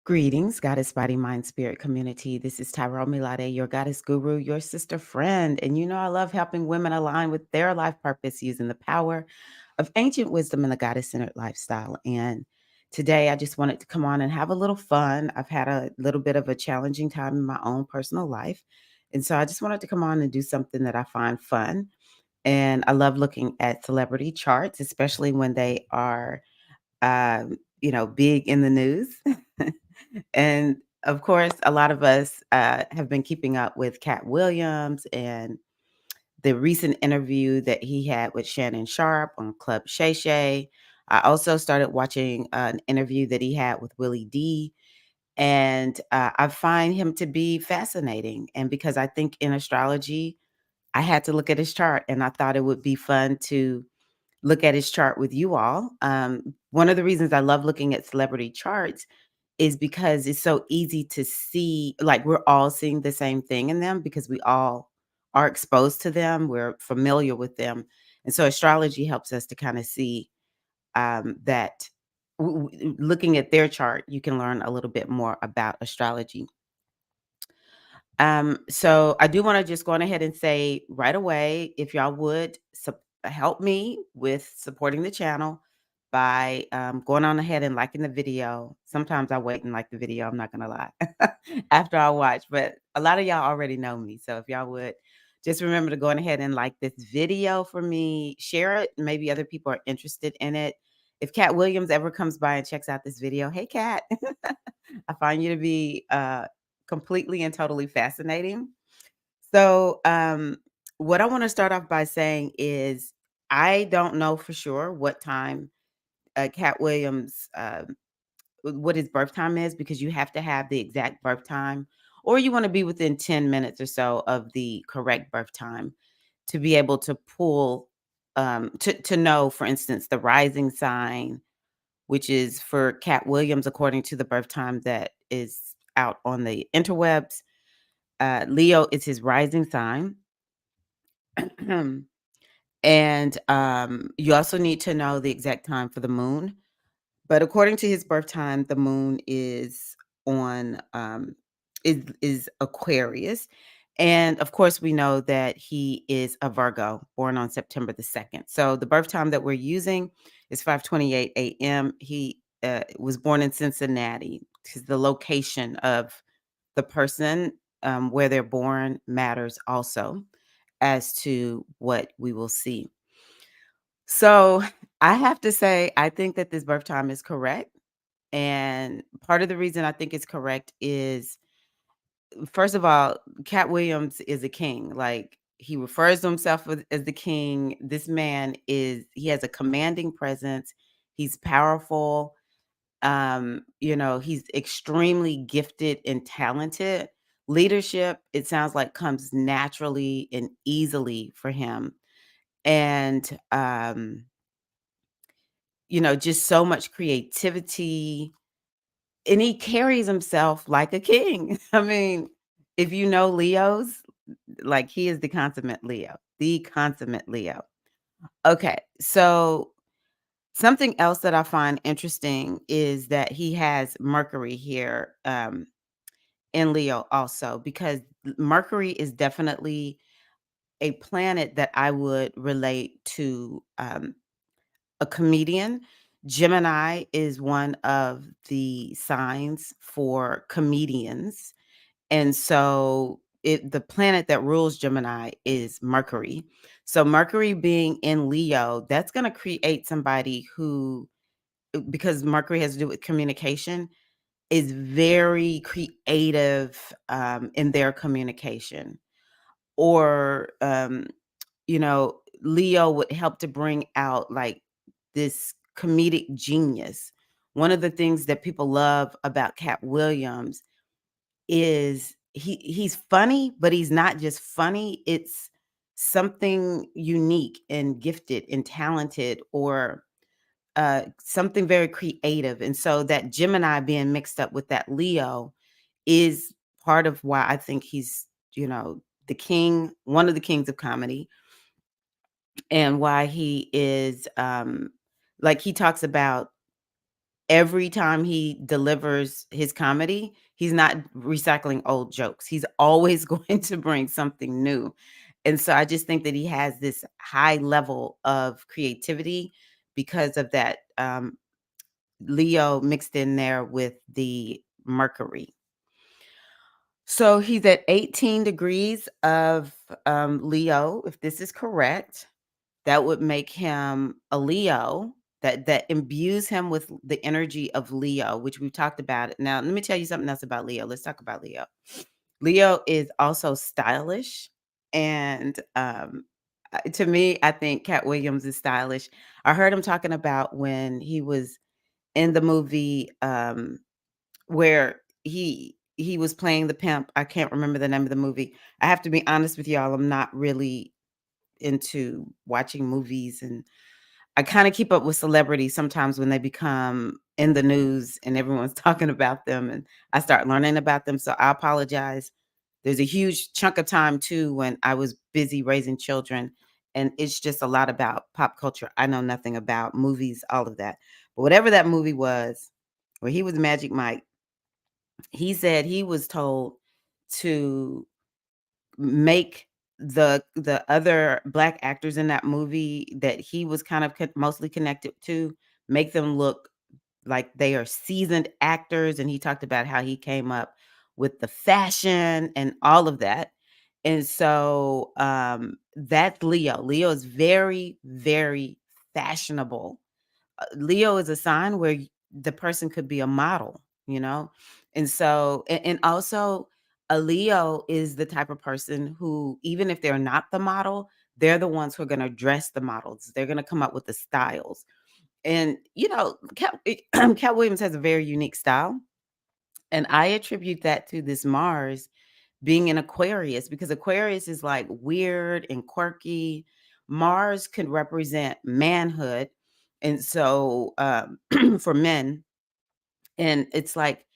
Greetings, Goddess Body Mind Spirit community. This is Tyrell Milade, your goddess guru, your sister friend. And you know, I love helping women align with their life purpose using the power of ancient wisdom and the goddess centered lifestyle. And today I just wanted to come on and have a little fun. I've had a little bit of a challenging time in my own personal life. And so I just wanted to come on and do something that I find fun. And I love looking at celebrity charts, especially when they are big in the news. And of course, a lot of us have been keeping up with Katt Williams and the recent interview that he had with Shannon Sharp on Club Shay Shay. I also started watching an interview that he had with Willie D. And I find him to be fascinating. And because I think in astrology, I had to look at his chart and I thought it would be fun to look at his chart with you all. One of the reasons I love looking at celebrity charts is because it's so easy to see, like we're all seeing the same thing in them because we all are exposed to them. We're familiar with them. And so astrology helps us to kind of see that looking at their chart, you can learn a little bit more about astrology. So I do want to just go on ahead and say right away, if y'all would help me with supporting the channel by going on ahead and liking the video. Sometimes I wait and like the video, I'm not gonna lie, after I watch, but a lot of y'all already know me. So if y'all would just remember to go on ahead and like this video for me, share it. Maybe other people are interested in it. If Katt Williams ever comes by and checks out this video, hey Katt, I find you to be completely and totally fascinating. So, what I want to start off by saying is I don't know for sure what time Katt Williams, what his birth time is, because you have to have the exact birth time, or you want to be within 10 minutes or so of the correct birth time to be able to pull, to know, for instance, the rising sign, which is for Katt Williams, according to the birth time that is out on the interwebs. Leo is his rising sign. And you also need to know the exact time for the moon. But according to his birth time, the moon is on is Aquarius. And of course, we know that he is a Virgo, born on September the 2nd. So the birth time that we're using is 5:28 a.m. He was born in Cincinnati, because the location of the person where they're born matters also as to what we will see. So I have to say, I think that this birth time is correct. And part of the reason I think it's correct is, first of all, Katt Williams is a king. Like, he refers to himself as the king. This man he has a commanding presence. He's powerful. He's extremely gifted and talented. Leadership, it sounds like, comes naturally and easily for him. And just so much creativity. And he carries himself like a king. I mean, if you know Leos, like, he is the consummate Leo, the consummate Leo. Okay, so something else that I find interesting is that he has Mercury here in Leo also, because Mercury is definitely a planet that I would relate to a comedian. Gemini is one of the signs for comedians. And so the planet that rules Gemini is Mercury. So Mercury being in Leo, that's going to create somebody who, because Mercury has to do with communication, is very creative in their communication. Or, Leo would help to bring out like this comedic genius. One of the things that people love about Katt Williams is he's funny, but he's not just funny. It's something unique and gifted and talented, or something very creative. And so that Gemini being mixed up with that Leo is part of why I think he's, the king, one of the kings of comedy, and why he is, like, he talks about every time he delivers his comedy, he's not recycling old jokes. He's always going to bring something new. And so I just think that he has this high level of creativity because of that Leo mixed in there with the Mercury. So he's at 18 degrees of Leo, if this is correct. That would make him a Leo, that imbues him with the energy of Leo, which we've talked about. Now, let me tell you something else about Leo. Let's talk about Leo. Leo is also stylish, and to me, I think Katt Williams is stylish. I heard him talking about when he was in the movie where he was playing the pimp. I can't remember the name of the movie. I have to be honest with y'all. I'm not really into watching movies, and I kinda keep up with celebrities sometimes when they become in the news and everyone's talking about them, and I start learning about them, so I apologize. There's a huge chunk of time too when I was busy raising children, and it's just a lot about pop culture. I know nothing about movies, all of that. But whatever that movie was, where he was Magic Mike, he said he was told to make the other black actors in that movie that he was kind of mostly connected to, make them look like they are seasoned actors, and he talked about how he came up with the fashion and all of that. And so that's Leo. Leo is very, very fashionable. Leo is a sign where the person could be a model, you know? And so, and also a Leo is the type of person who, even if they're not the model, they're the ones who are going to dress the models. They're going to come up with the styles. And, Cat Williams has a very unique style. And I attribute that to this Mars being in Aquarius, because Aquarius is like weird and quirky. Mars can represent manhood. And so for men, and it's like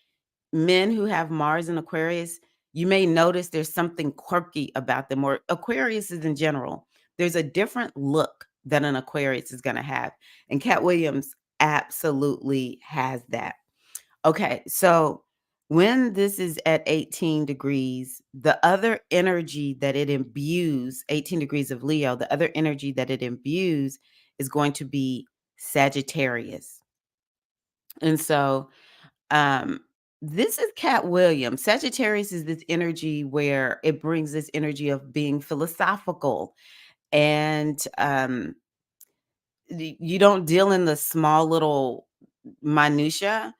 men who have Mars in Aquarius, you may notice there's something quirky about them, or Aquarius is in general. There's a different look that an Aquarius is going to have. And Cat Williams absolutely has that. Okay, so when this is at 18 degrees, the other energy that it imbues, 18 degrees of Leo, the other energy that it imbues is going to be Sagittarius. And so um this is Cat Williams. Sagittarius is this energy where it brings this energy of being philosophical, and you don't deal in the small little minutia.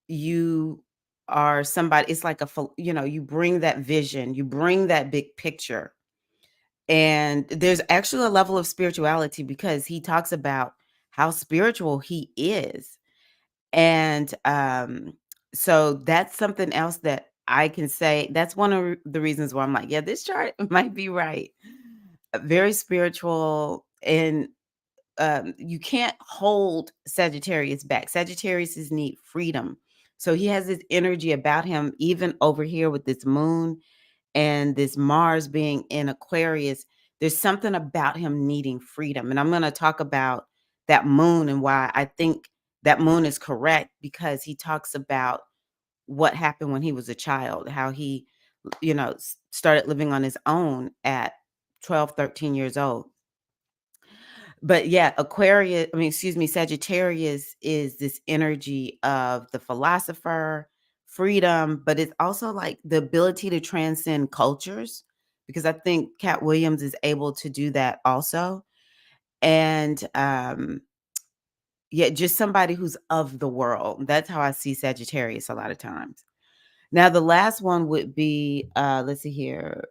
You are somebody, it's like you bring that vision, you bring that big picture. And there's actually a level of spirituality because he talks about how spiritual he is. And so that's something else that I can say. That's one of the reasons why I'm like, yeah, this chart might be right. Very spiritual, and you can't hold Sagittarius back. Sagittarius need freedom. So he has this energy about him, even over here with this moon and this Mars being in Aquarius. There's something about him needing freedom. And I'm going to talk about that moon and why I think that moon is correct, because he talks about what happened when he was a child, how he, started living on his own at 12, 13 years old. But yeah, Sagittarius is this energy of the philosopher, freedom, but it's also like the ability to transcend cultures, because I think Cat Williams is able to do that also. And yeah, just somebody who's of the world. That's how I see Sagittarius a lot of times. Now, the last one would be, let's see here,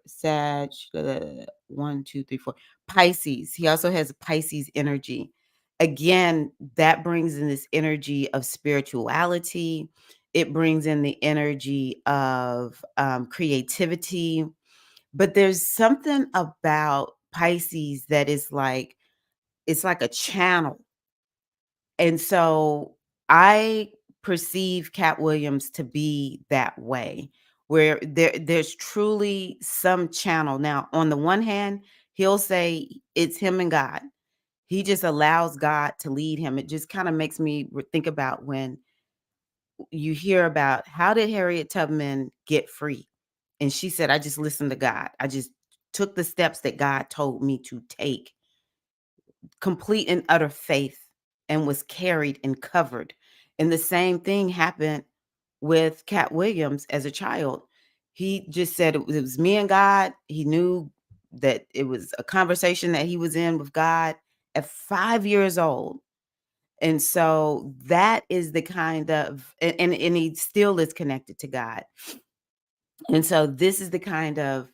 one, two, three, four, Pisces. He also has Pisces energy. Again, that brings in this energy of spirituality. It brings in the energy of creativity. But there's something about Pisces that is like, it's like a channel. And so I perceive Cat Williams to be that way, where there's truly some channel. Now, on the one hand, he'll say it's him and God. He just allows God to lead him. It just kind of makes me think about when you hear about how did Harriet Tubman get free? And she said, I just listened to God. I just took the steps that God told me to take, complete and utter faith, and was carried and covered. And the same thing happened with Katt Williams as a child. He just said it was me and God. He knew that it was a conversation that he was in with God at 5 years old. And so that is the kind of and he still is connected to God. And so this is the kind of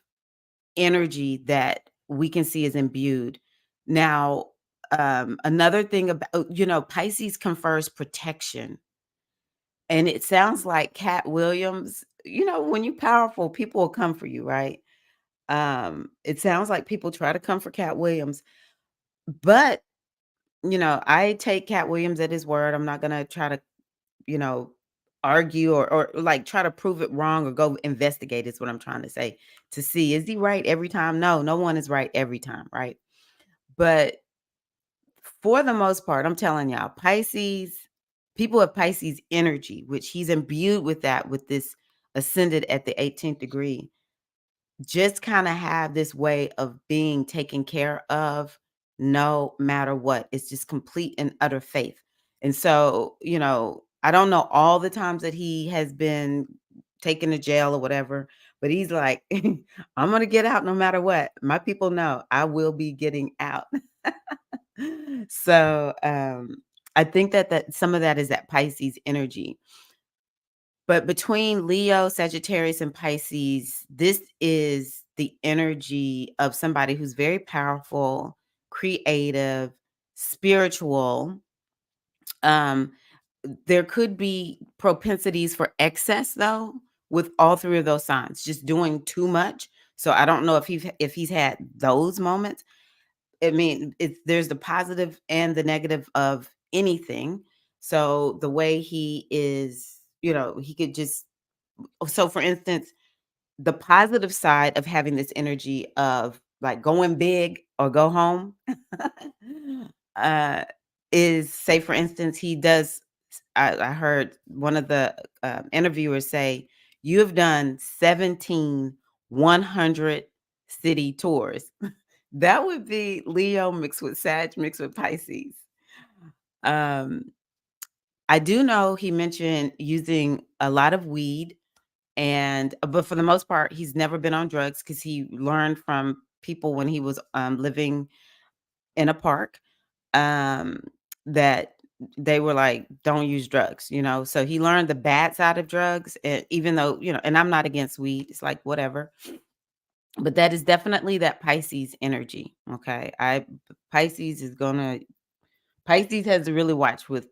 energy that we can see is imbued. Now, another thing about, Pisces confers protection. And it sounds like Katt Williams, when you're powerful, people will come for you, right? It sounds like people try to come for Katt Williams, but I take Katt Williams at his word. I'm not gonna try to, you know, argue or like try to prove it wrong or go investigate is what I'm trying to say to see is he right every time? No, no one is right every time, right? But for the most part, I'm telling y'all, Pisces, people have Pisces energy, which he's imbued with that with this ascended at the 18th degree, just kind of have this way of being taken care of no matter what. It's just complete and utter faith. And so, I don't know all the times that he has been taken to jail or whatever, but he's like, I'm going to get out no matter what. My people know I will be getting out. So, I think that some of that is that Pisces energy. But between Leo, Sagittarius, and Pisces, this is the energy of somebody who's very powerful, creative, spiritual. Um, there could be propensities for excess though with all three of those signs, just doing too much. So I don't know if he's had those moments. I mean, there's the positive and the negative of anything. So the way he is, he could just so for instance, the positive side of having this energy of like going big or go home uh is say for instance he does I heard one of the interviewers say you have done 17 100 city tours. That would be Leo mixed with Sag mixed with Pisces. um I do know he mentioned using a lot of weed and but for the most part, he's never been on drugs because he learned from people when he was, living in a park, um, that they were like, "Don't use drugs," you know? So he learned the bad side of drugs, even though, and I'm not against weed, it's like, whatever. But that is definitely that Pisces energy, okay? Pisces is gonna Pisces has to really watch with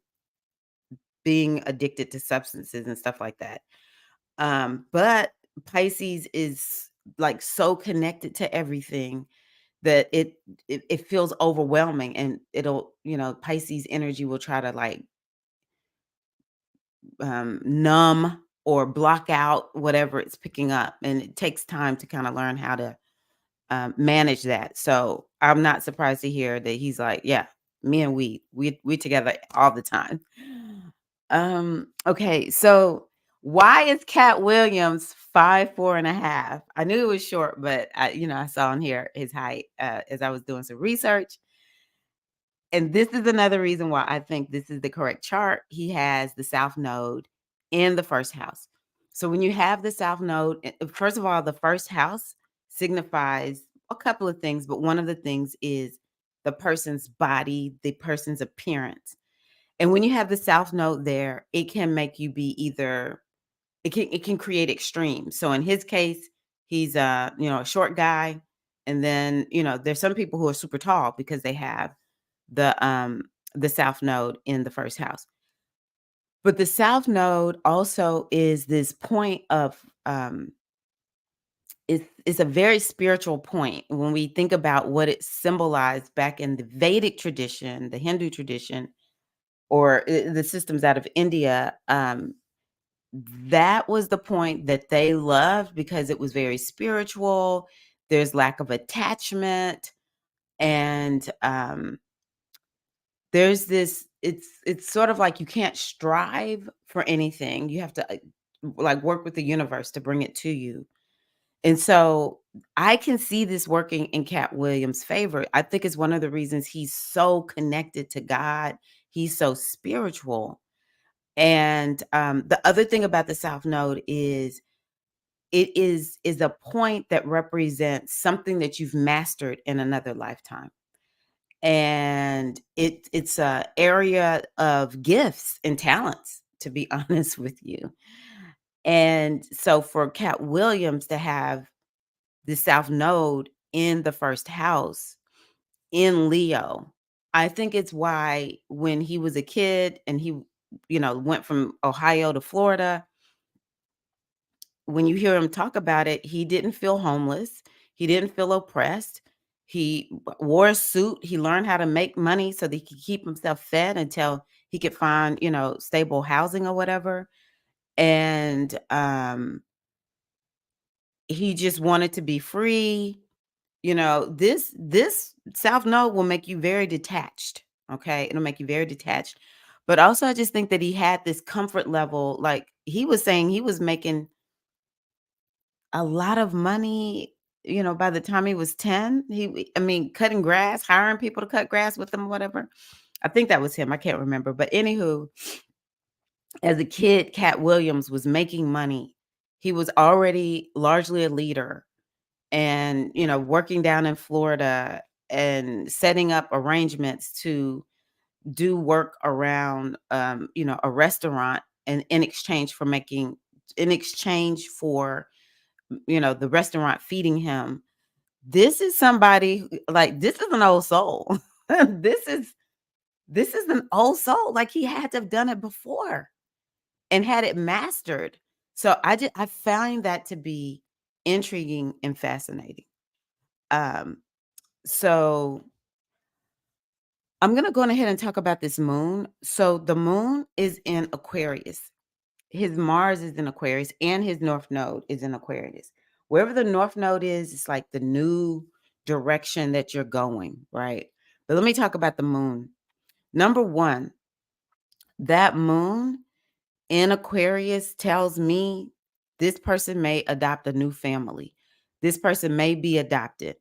being addicted to substances and stuff like that. But Pisces is like so connected to everything that it feels overwhelming and it'll, Pisces energy will try to like numb or block out whatever it's picking up. And it takes time to kind of learn how to manage that. So I'm not surprised to hear that he's like, yeah, me and we together all the time. Okay, so why is Katt Williams 5'4.5"? I knew it was short, but I saw on here his height as I was doing some research. And this is another reason why I think this is the correct chart. He has the South Node in the first house. So when you have the South Node, first of all, the first house signifies a couple of things, but one of the things is the person's body, the person's appearance. And when you have the South Node there, it can make you be either it can create extremes. So in his case, he's a short guy. And then, there's some people who are super tall because they have the South Node in the first house. But the South Node also is this point of it's a very spiritual point when we think about what it symbolized back in the Vedic tradition, the Hindu tradition, or the systems out of India. That was the point that they loved because it was very spiritual. There's lack of attachment, and there's this it's sort of like you can't strive for anything. You have to, like, work with the universe to bring it to you. And so I can see this working in Cat Williams' favor. I think it's one of the reasons he's so connected to God. He's so spiritual. And the other thing about the South Node is it is a point that represents something that you've mastered in another lifetime. And it's a area of gifts and talents, to be honest with you. And so for Cat Williams to have the South Node in the first house in Leo, I think it's why when he was a kid and he, went from Ohio to Florida, when you hear him talk about it, he didn't feel homeless. He didn't feel oppressed. He wore a suit. He learned how to make money so that he could keep himself fed until he could find, stable housing or whatever. And he just wanted to be free. This South Node will make you very detached. Okay. It'll make you very detached. But also I just think that he had this comfort level. Like he was saying he was making a lot of money, by the time he was 10. I mean, cutting grass, hiring people to cut grass with him or whatever. I think that was him. I can't remember. But anywho, as a kid, Cat Williams was making money. He was already largely a leader and, working down in Florida and setting up arrangements to do work around, a restaurant and in exchange for, the restaurant feeding him. This is somebody like this is an old soul. This is this is an old soul. Like he had to have done it before and had it mastered. So I find that to be intriguing and fascinating. Um, so I'm gonna go on ahead and talk about this moon. So the moon is in Aquarius. His Mars is in Aquarius and his North Node is in Aquarius. Wherever the North Node is, it's like the new direction that you're going, right? But let me talk about the moon. Number one, that moon in Aquarius tells me this person may adopt a new family. This person may be adopted.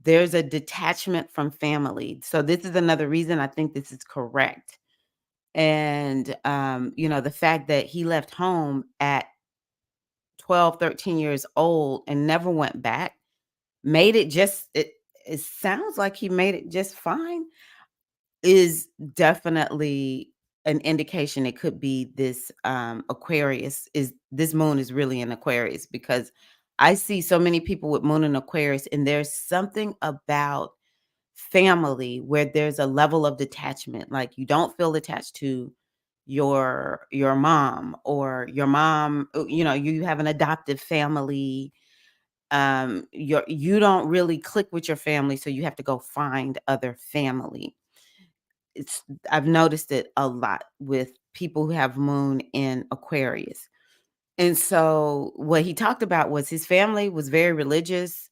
There's a detachment from family. So this is another reason I think this is correct. And the fact that he left home at 12, 13 years old and never went back, made it just it sounds like he made it just fine, is definitely an indication it could be this, Aquarius is this moon is really in Aquarius because I see so many people with moon in Aquarius, and there's something about family where there's a level of detachment, like, you don't feel attached to your mom or your mom, you have an adoptive family, you don't really click with your family, so you have to go find other family. It's I've noticed it a lot with people who have moon in Aquarius. And so what he talked about was his family was very religious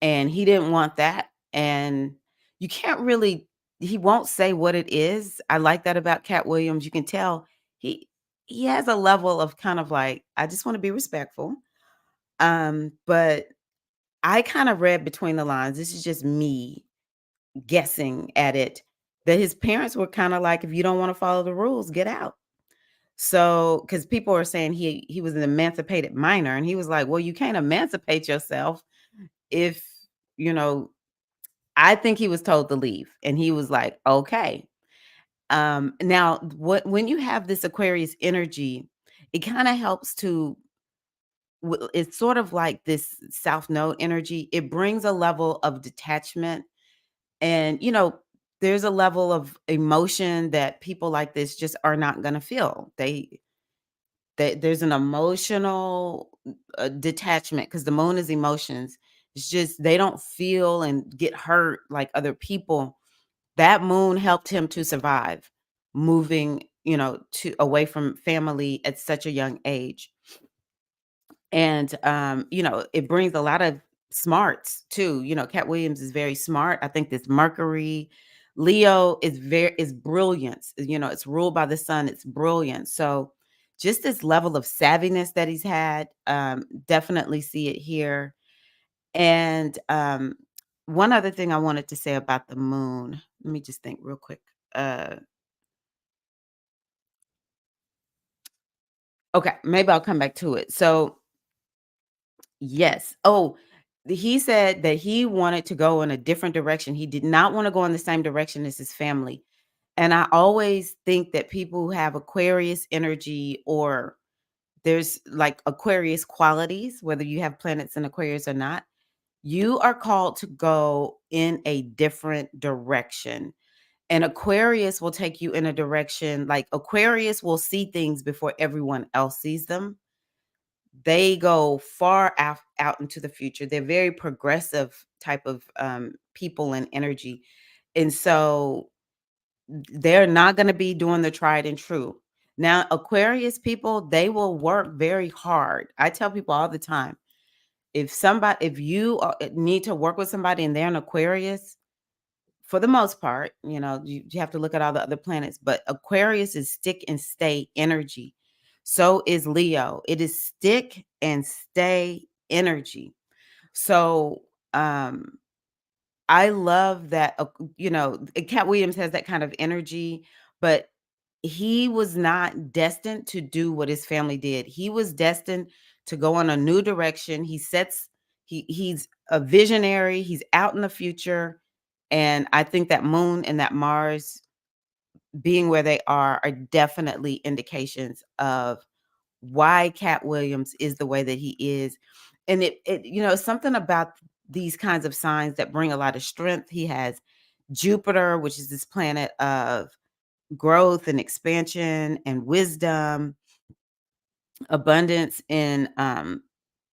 and he didn't want that. And you can't really he won't say what it is. I like that about Cat Williams. You can tell he he has a level of kind of like, I just want to be respectful. But I kind of read between the lines. This is just me guessing at it, that his parents were kinda like, "If you don't wanna follow the rules, get out." So, because people are saying he was an emancipated minor, and he was like, "Well, you can't emancipate yourself if" you know I think he was told to leave, and he was like, "Okay." Now what when you have this Aquarius energy, it kinda helps to it's sort of like this South Node energy. It brings a level of detachment. And, there's a level of emotion that people like this just are not gonna feel. There's an emotional, detachment because the moon is emotions. It's just they don't feel and get hurt like other people. That moon helped him to survive moving, to away from family at such a young age. And, it brings a lot of smarts too. Cat Williams is very smart. I think this Mercury, Leo is brilliance. It's ruled by the sun. It's brilliant. So just this level of savviness that he's had, definitely see it here. And one other thing I wanted to say about the moon. Let me just think real quick. Uh, okay, maybe I'll come back to it. So yes. Oh, he said that he wanted to go in a different direction. He did not want to go in the same direction as his family. And I always think that people who have Aquarius energy, or there's like Aquarius qualities, whether you have planets in Aquarius or not, you are called to go in a different direction. And Aquarius will take you in a direction, like Aquarius will see things before everyone else sees them. They go far out into the future. They're very progressive type of people and energy. And so they're not going to be doing the tried and true. Now, Aquarius people, they will work very hard. I tell people all the time, if you need to work with somebody and they're an Aquarius, for the most part, you have to look at all the other planets, but Aquarius is stick and stay energy. So is Leo. It is stick and stay energy. So I love that, Cat Williams has that kind of energy, but he was not destined to do what his family did. He was destined to go in a new direction. He's a visionary. He's out in the future. And I think that moon and that Mars being where they are definitely indications of why Cat Williams is the way that he is. And something about these kinds of signs that bring a lot of strength. He has Jupiter, which is this planet of growth and expansion and wisdom, abundance in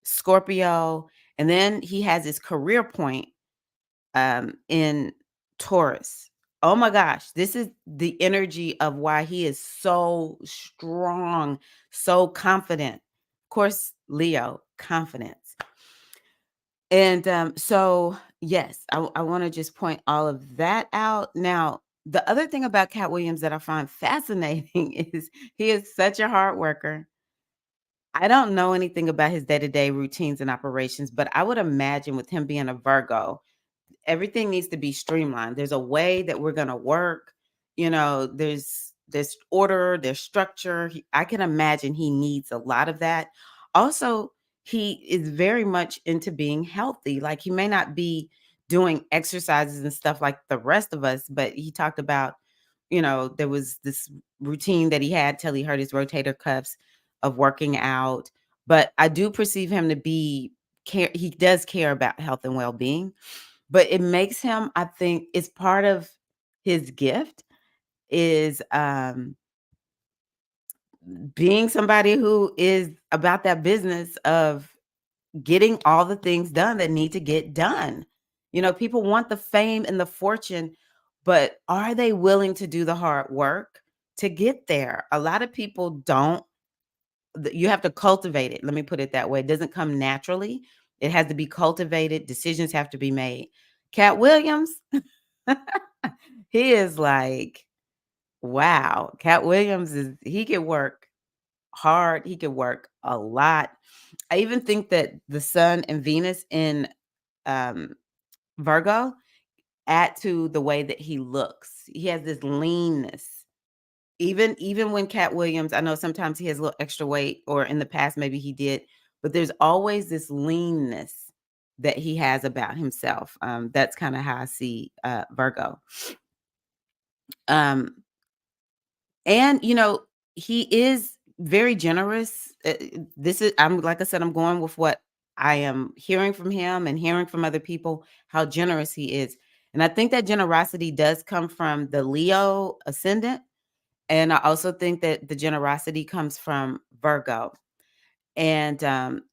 Scorpio. And then he has his career point in Taurus. Oh my gosh, this is the energy of why he is so strong, so confident. Of course, Leo, confidence. And so, yes, I want to just point all of that out. Now, the other thing about Cat Williams that I find fascinating is he is such a hard worker. I don't know anything about his day to day routines and operations, but I would imagine with him being a Virgo, everything needs to be streamlined. There's a way that we're going to work. There's order, there's structure. I can imagine he needs a lot of that. Also, he is very much into being healthy. Like, he may not be doing exercises and stuff like the rest of us, but he talked about, there was this routine that he had till he hurt his rotator cuffs of working out. But I do perceive him to be he does care about health and well-being, but it makes him, I think, it's part of his gift is being somebody who is about that business of getting all the things done that need to get done. People want the fame and the fortune, but are they willing to do the hard work to get there? A lot of people don't. You have to cultivate it. Let me put it that way. It doesn't come naturally. It has to be cultivated. Decisions have to be made. Cat Williams, he is like, wow. Cat Williams he can work hard. He can work a lot. I even think that the sun and Venus in um, Virgo add to the way that he looks. He has this leanness. Even when Cat Williams, I know sometimes he has a little extra weight, or in the past maybe he did, but there's always this leanness that he has about himself. That's kind of how I see Virgo. Um, and he is very generous. This is I'm like I said, I'm going with what I am hearing from him and hearing from other people, how generous he is. And I think that generosity does come from the Leo ascendant. And I also think that the generosity comes from Virgo. And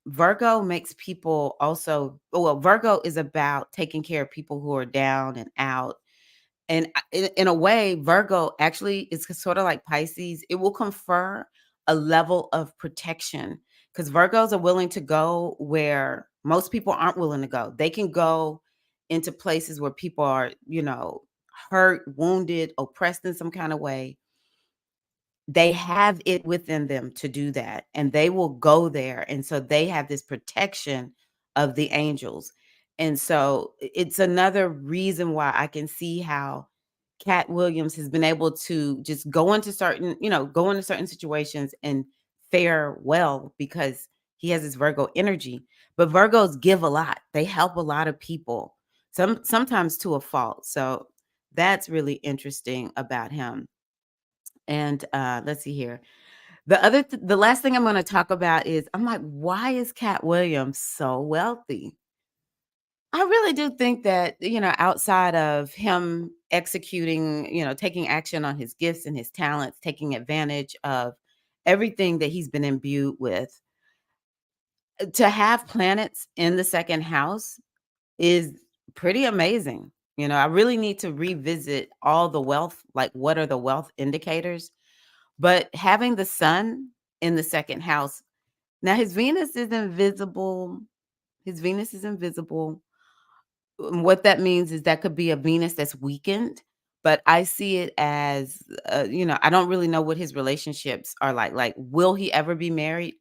Virgo makes people also, well, Virgo is about taking care of people who are down and out. And in a way, Virgo actually is sort of like Pisces. It will confer a level of protection because Virgos are willing to go where most people aren't willing to go. They can go into places where people are, hurt, wounded, oppressed in some kind of way, they have it within them to do that, and they will go there, and so they have this protection of the angels, and so it's another reason why I can see how Katt Williams has been able to just go into certain, go into certain situations and fare well because he has this Virgo energy. But Virgos give a lot. They help a lot of people, sometimes to a fault. So that's really interesting about him. And let's see here. The last thing I'm going to talk about is I'm like, why is Katt Williams so wealthy? I really do think that, outside of him executing, taking action on his gifts and his talents, taking advantage of everything that he's been imbued with, to have planets in the second house is pretty amazing. I really need to revisit all the wealth, like what are the wealth indicators? But having the sun in the second house, now his Venus is invisible. His Venus is invisible. What that means is that could be a Venus that's weakened, but I see it as, I don't really know what his relationships are like. Like, will he ever be married?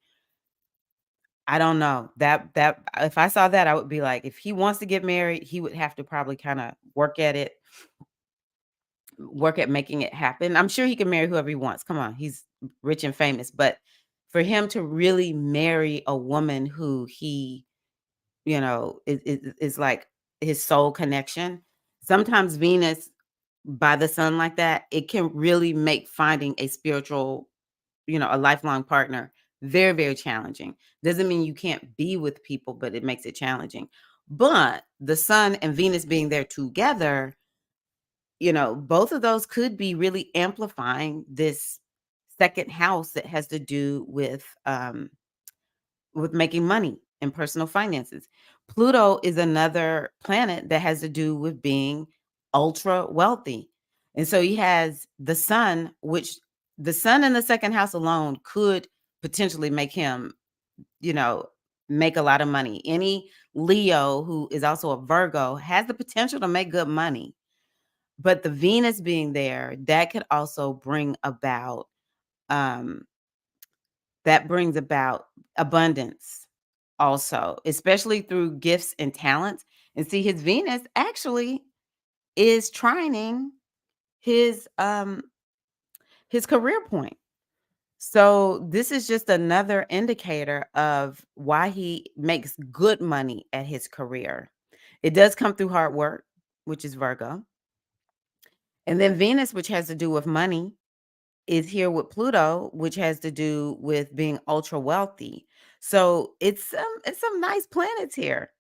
I don't know. That if I saw that, I would be like, if he wants to get married, he would have to probably kind of work at making it happen. I'm sure he can marry whoever he wants. Come on, he's rich and famous, but for him to really marry a woman who he, is like his soul connection. Sometimes Venus by the sun like that, it can really make finding a spiritual, a lifelong partner very, very challenging. Doesn't mean you can't be with people, but it makes it challenging. But the sun and Venus being there together, both of those could be really amplifying this second house that has to do with making money and personal finances. Pluto is another planet that has to do with being ultra wealthy. And so he has the sun, which the sun in the second house alone could potentially make him, you know, make a lot of money. Any Leo who is also a Virgo has the potential to make good money. But the Venus being there, that could also bring about um abundance also, especially through gifts and talents. And see, his Venus actually is trining his his career point. So this is just another indicator of why he makes good money at his career. It does come through hard work, which is Virgo. And then Venus, which has to do with money, is here with Pluto, which has to do with being ultra wealthy. So it's some nice planets here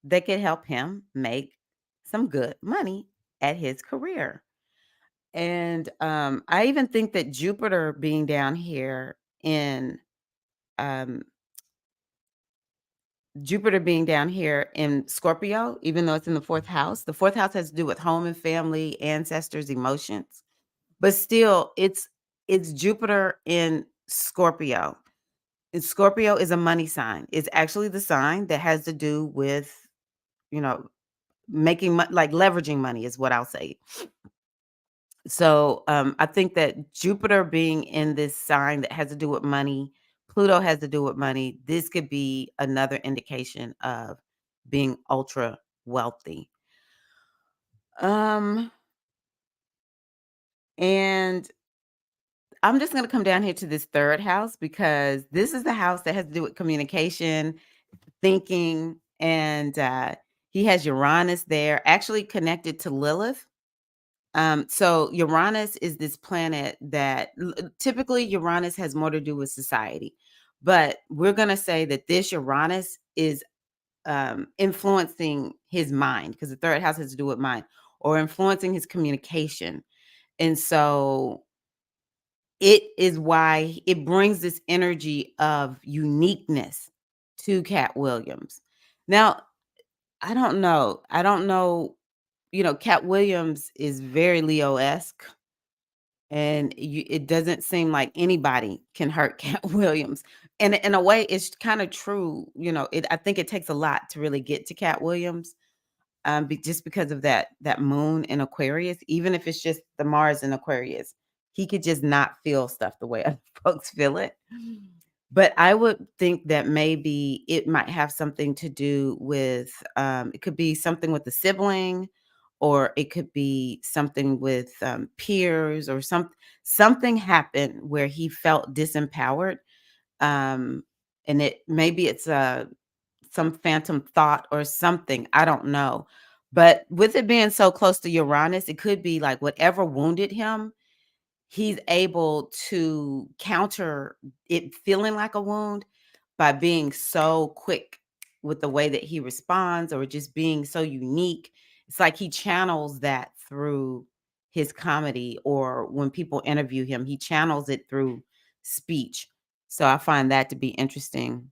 that could help him make some good money at his career. And I even think that um, Jupiter being down here in Scorpio, even though it's in the fourth house has to do with home and family, ancestors, emotions. But still, it's Jupiter in Scorpio. And Scorpio is a money sign. It's actually the sign that has to do with, you know, like leveraging money is what I'll say. So I think that Jupiter being in this sign that has to do with money, Pluto has to do with money. This could be another indication of being ultra wealthy. Um, and I'm just going to come down here to this third house because this is the house that has to do with communication, thinking, and he has Uranus there, actually connected to Lilith. So Uranus is this planet that typically Uranus has more to do with society, but we're going to say that this Uranus is influencing his mind because the third house has to do with mind or influencing his communication. And so it is why it brings this energy of uniqueness to Katt Williams. Now, I don't know. I don't know. Katt Williams is very Leo-esque, and it doesn't seem like anybody can hurt Katt Williams. And in a way, it's kind of true. I think it takes a lot to really get to Katt Williams. just because of that moon in Aquarius, even if it's just the Mars in Aquarius, he could just not feel stuff the way other folks feel it. But I would think that maybe it might have something to do with, it could be something with the sibling, or it could be something with peers, or something happened where he felt disempowered. Um, and it maybe it's some phantom thought or something. I don't know. But with it being so close to Uranus, it could be like whatever wounded him, he's able to counter it feeling like a wound by being so quick with the way that he responds, or just being so unique. It's like he channels that through his comedy, or when people interview him, he channels it through speech. So I find that to be interesting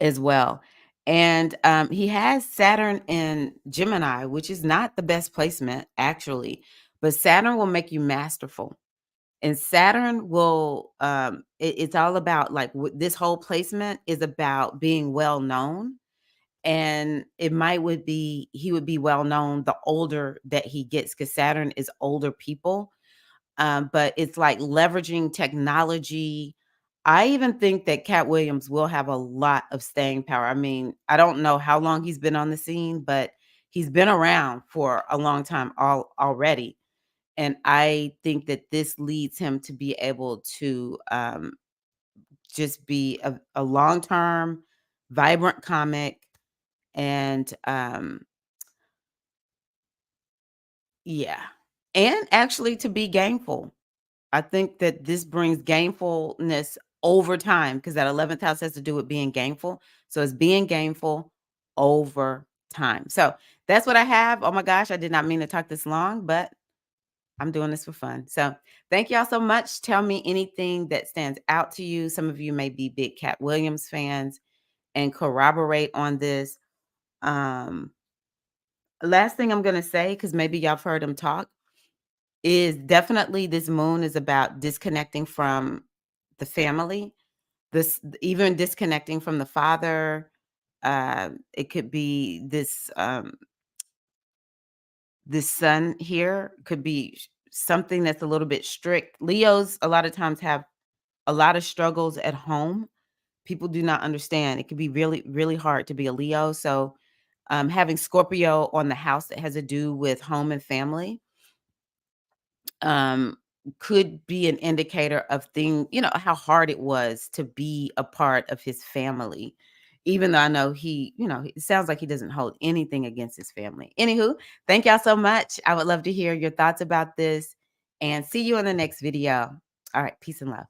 as well. And he has Saturn in Gemini, which is not the best placement, actually. But Saturn will make you masterful. And Saturn will, it's all about like this whole placement is about being well known. And it might would be, he would be well known the older that he gets, because Saturn is older people. But it's like leveraging technology. I even think that Katt Williams will have a lot of staying power. I mean, I don't know how long he's been on the scene, but he's been around for a long time already. And I think that this leads him to be able to just be a long term, vibrant comic. And yeah, and actually to be gainful. I think that this brings gainfulness over time, because that 11th house has to do with being gainful. So it's being gainful over time. So that's what I have. Oh my gosh, I did not mean to talk this long, but I'm doing this for fun. So thank y'all so much. Tell me anything that stands out to you. Some of you may be big Katt Williams fans and corroborate on this. Um, Last thing I'm going to say, because maybe y'all have heard him talk, is definitely this moon is about disconnecting from the family. This even disconnecting from the father. It could be this sun here could be something that's a little bit strict. Leos a lot of times have a lot of struggles at home. People do not understand. It can be really, really hard to be a Leo. So having Scorpio on the house that has to do with home and family um, could be an indicator of how hard it was to be a part of his family. Even though I know it sounds like he doesn't hold anything against his family. Anywho, thank y'all so much. I would love to hear your thoughts about this, and see you in the next video. All right, peace and love.